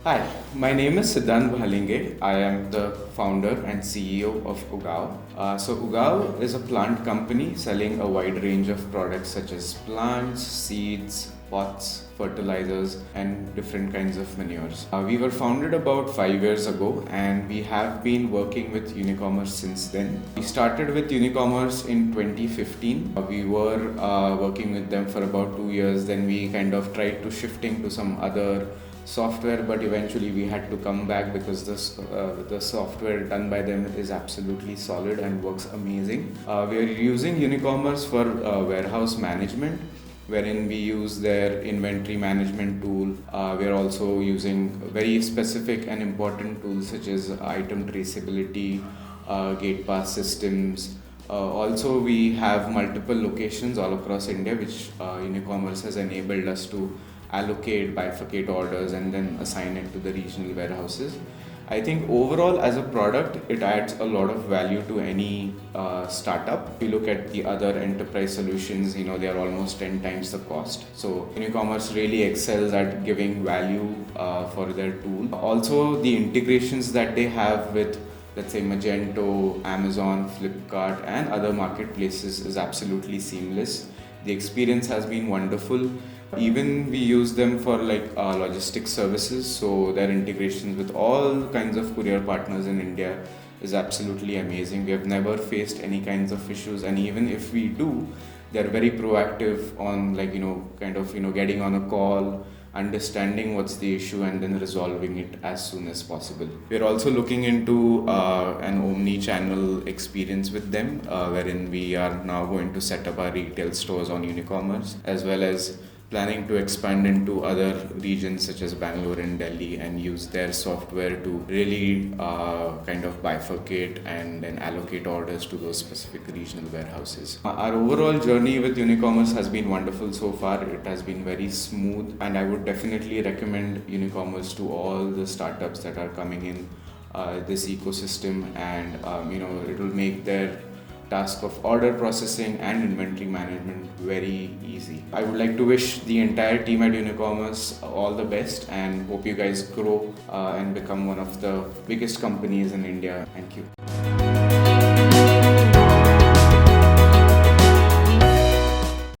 Hi, my name is Siddhant Bhalinge. I am the founder and CEO of Ugaao. Ugaao is a plant company selling a wide range of products such as plants, seeds, pots, fertilizers, and different kinds of manures. We were founded about 5 years ago and we have been working with Unicommerce since then. We started with Unicommerce in 2015. We were working with them for about 2 years. Then we kind of tried to shifting to some other software, but eventually we had to come back because the software done by them is absolutely solid and works amazing. We are using Unicommerce for warehouse management, wherein we use their inventory management tool. We are also using very specific and important tools such as item traceability, gate pass systems. Also, we have multiple locations all across India, which Unicommerce has enabled us to allocate, bifurcate orders, and then assign it to the regional warehouses. I think overall, as a product, it adds a lot of value to any startup. If you look at the other enterprise solutions, they are almost 10 times the cost. So Unicommerce really excels at giving value for their tool. Also, the integrations that they have with, let's say, Magento, Amazon, Flipkart, and other marketplaces is absolutely seamless. The experience has been wonderful. Even we use them for logistics services, so their integrations with all kinds of courier partners in India is absolutely amazing. We have never faced any kinds of issues, and even if we do, they're very proactive on getting on a call, understanding what's the issue, and then resolving it as soon as possible. We're also looking into an omni-channel experience with them, wherein we are now going to set up our retail stores on Unicommerce, as well as planning to expand into other regions such as Bangalore and Delhi and use their software to really bifurcate and then allocate orders to those specific regional warehouses. Our overall journey with Unicommerce has been wonderful so far. It has been very smooth, and I would definitely recommend Unicommerce to all the startups that are coming in this ecosystem, and it will make their task of order processing and inventory management very easy. I would like to wish the entire team at Unicommerce all the best and hope you guys grow and become one of the biggest companies in India. Thank you.